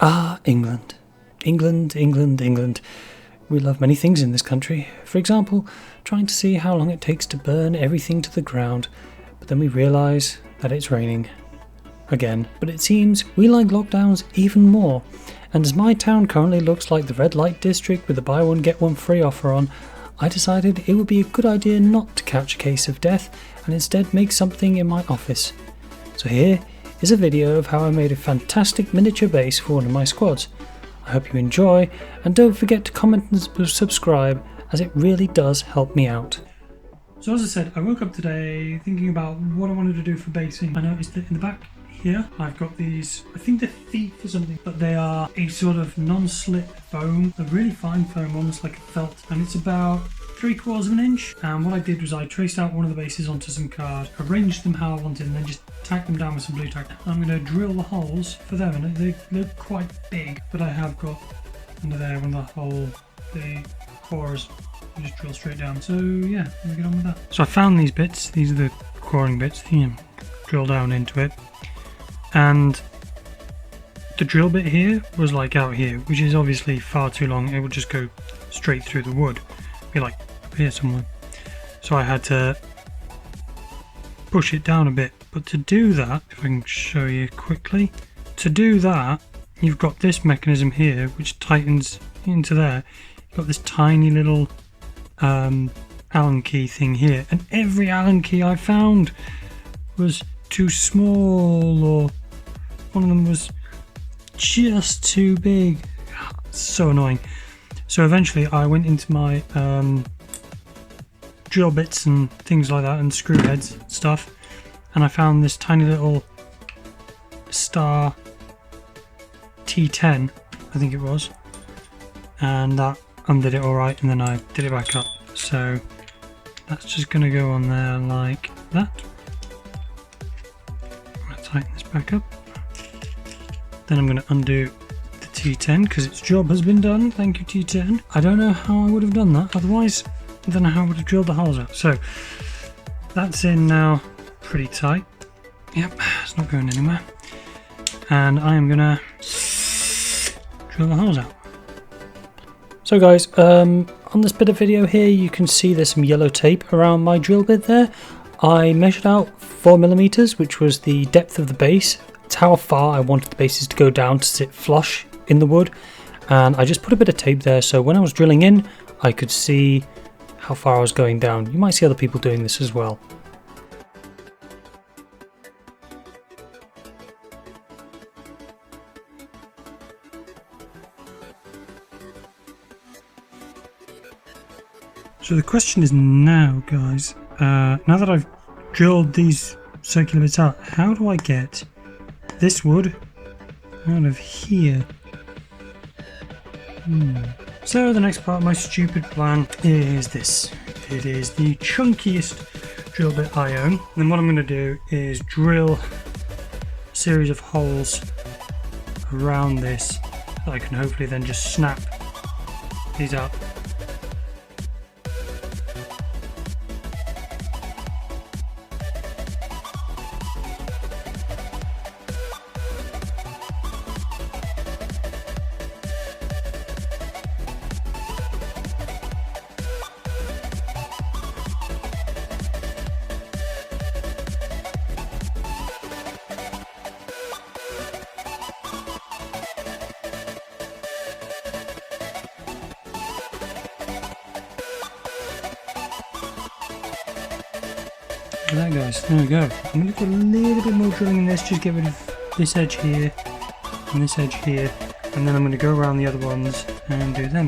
Ah, England. England, England, England. We love many things in this country. For example, trying to see how long it takes to burn everything to the ground, but then we realise that it's raining. Again. But it seems we like lockdowns even more, and as my town currently looks like the red light district with a buy one get one free offer on, I decided it would be a good idea not to catch a case of death and instead make something in my office. So here is a video of how I made a fantastic miniature base for one of my squads. I hope you enjoy, and don't forget to comment and subscribe, as it really does help me out. So as I said, I woke up today thinking about what I wanted to do for basing. I noticed that in the back here I've got these, I think they're feet or something, but they are a sort of non-slip foam, a really fine foam, almost like a felt, and it's about 3/4 of an inch. And what I did was I traced out one of the bases onto some card, arranged them how I wanted, and then just tacked them down with some blue tack. I'm going to drill the holes for them, and they look quite big, but I have got under there when the cores, you just drill straight down. So yeah, we'll get on with that. So I found these bits, these are the coring bits, drill down into it, and the drill bit here was like out here, which is obviously far too long. It would just go straight through the wood, be like up here somewhere. So I had to push it down a bit. But to do that, if I can show you quickly, to do that, you've got this mechanism here which tightens into there. You've got this tiny little Allen key thing here, and every Allen key I found was too small, or one of them was just too big. So annoying. So eventually I went into my drill bits and things like that, and screw heads and stuff, and I found this tiny little star T10, I think it was, and that undid it alright, and then I did it back up. So that's just going to go on there like that. I'm going to tighten this back up. Then I'm going to undo the T10 because its job has been done. Thank you, T10. I don't know how I would have done that otherwise. I don't know how I would have drilled the holes out. So that's in now, pretty tight. Yep, it's not going anywhere. And I am going to drill the holes out. So guys, on this bit of video here you can see there's some yellow tape around my drill bit there. I measured out 4mm, which was the depth of the base. It's how far I wanted the bases to go down to sit flush in the wood, and I just put a bit of tape there so when I was drilling in I could see how far I was going down. You might see other people doing this as well. So the question is now, guys, now that I've drilled these circular bits out, how do I get this wood out of here? So the next part of my stupid plan is this. It is the chunkiest drill bit I own. And then what I'm going to do is drill a series of holes around this that I can hopefully then just snap these up. There guys, there we go. I'm going to put a little bit more drilling in this, just get rid of this edge here and this edge here, and then I'm going to go around the other ones and do them.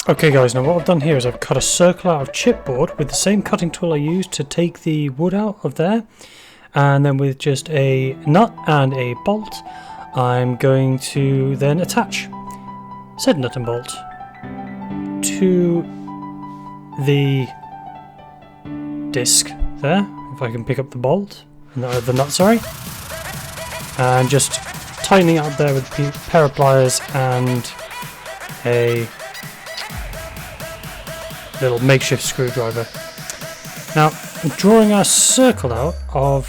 Okay guys, now what I've done here is I've cut a circle out of chipboard with the same cutting tool I used to take the wood out of there, and then with just a nut and a bolt I'm going to then attach said nut and bolt to the disc there, if I can pick up the bolt, and the nut, sorry, and just tightening up there with a pair of pliers and a little makeshift screwdriver. Now, I'm drawing a circle out of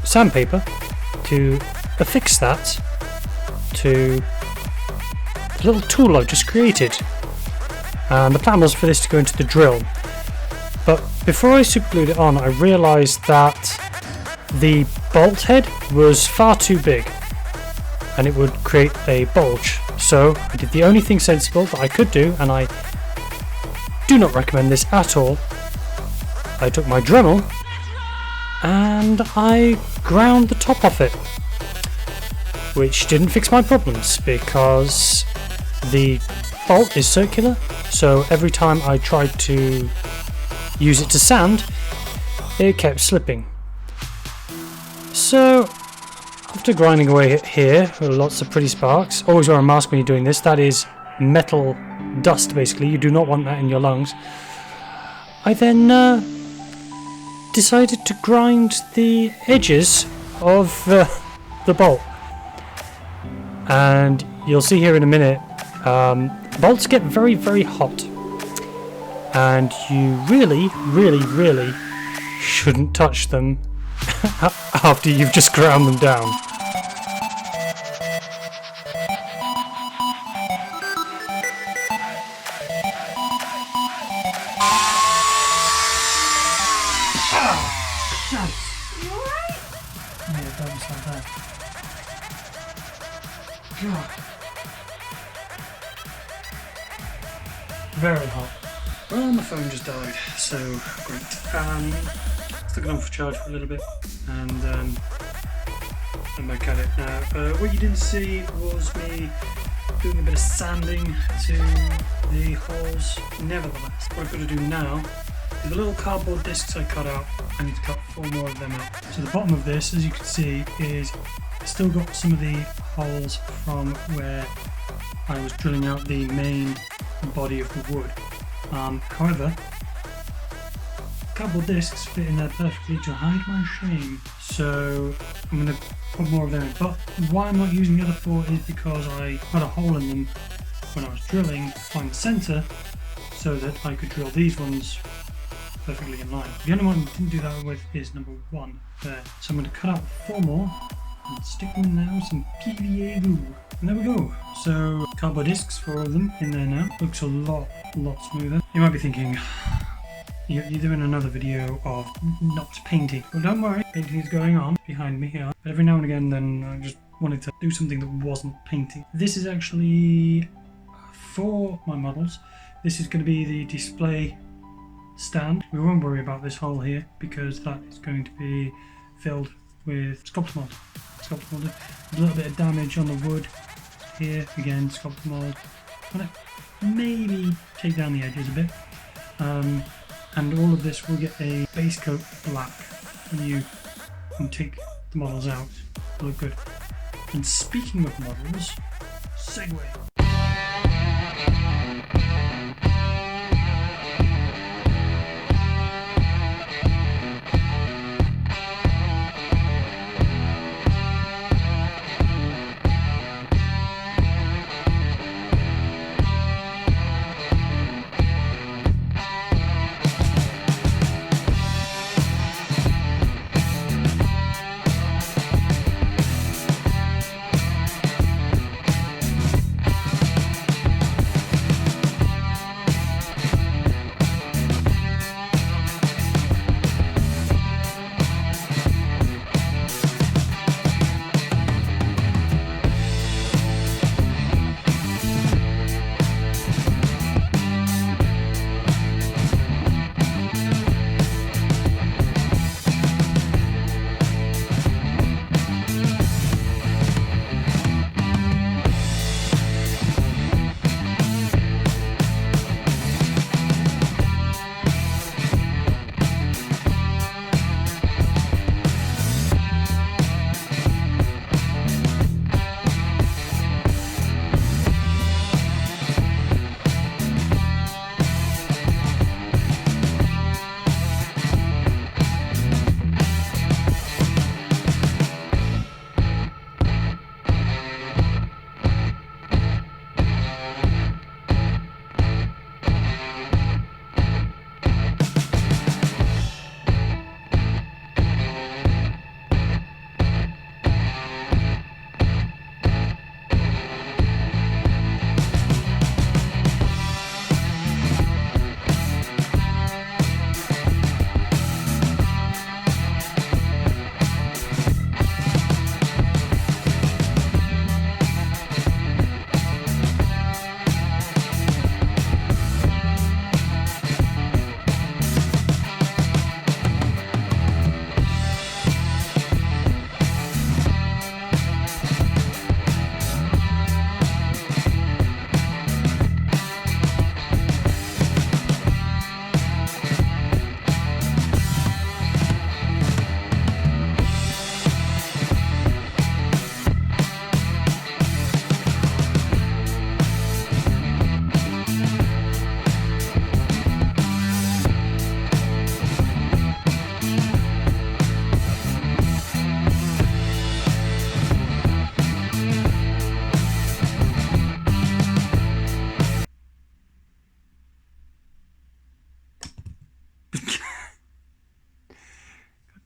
sandpaper to affix that to the little tool I've just created. And the plan was for this to go into the drill. But before I superglued it on, I realised that the bolt head was far too big and it would create a bulge. So I did the only thing sensible that I could do, and I do not recommend this at all. I took my Dremel and I ground the top off it, which didn't fix my problems because the bolt is circular, so every time I tried to use it to sand, it kept slipping. So after grinding away here with lots of pretty sparks, always wear a mask when you're doing this, that is metal dust basically, you do not want that in your lungs. I then decided to grind the edges of the bolt, and you'll see here in a minute, bolts get very, very hot, and you really, really, really shouldn't touch them after you've just ground them down. You alright? Yeah, that was like that. God. Very hot. Well, my phone just died, so great. Stuck it on for charge for a little bit, and I'm back at it now. What you didn't see was me doing a bit of sanding to the holes. Nevertheless, what I've got to do now is the little cardboard discs I cut out, I need to cut 4 more of them out. So the bottom of this, as you can see, is still got some of the holes from where I was drilling out the main body of the wood. However, cardboard discs fit in there perfectly to hide my shame, so I'm going to put more of them in. But why I'm not using the other 4 is because I cut a hole in them when I was drilling to find the centre, so that I could drill these ones perfectly in line. The only one I didn't do that with is number 1 there. So I'm going to cut out 4 more and stick them in there with some PVA glue. And there we go. So cardboard discs, 4 of them in there now. Looks a lot smoother. You might be thinking, you're doing another video of not painting. Well, don't worry, painting is going on behind me here. But every now and again then I just wanted to do something that wasn't painting. This is actually for my models. This is going to be the display stand. We won't worry about this hole here because that is going to be filled with sculptor mold. Sculptor molded. A little bit of damage on the wood here. Again, sculptor mold. I'm going to maybe take down the edges a bit. And all of this will get a base coat black when you can take the models out. It'll look good. And speaking of models, segue.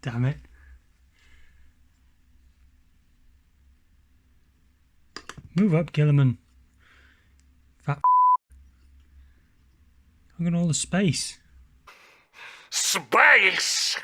Damn it. Move up, Gilliman. Fat. Look at all the space. Space!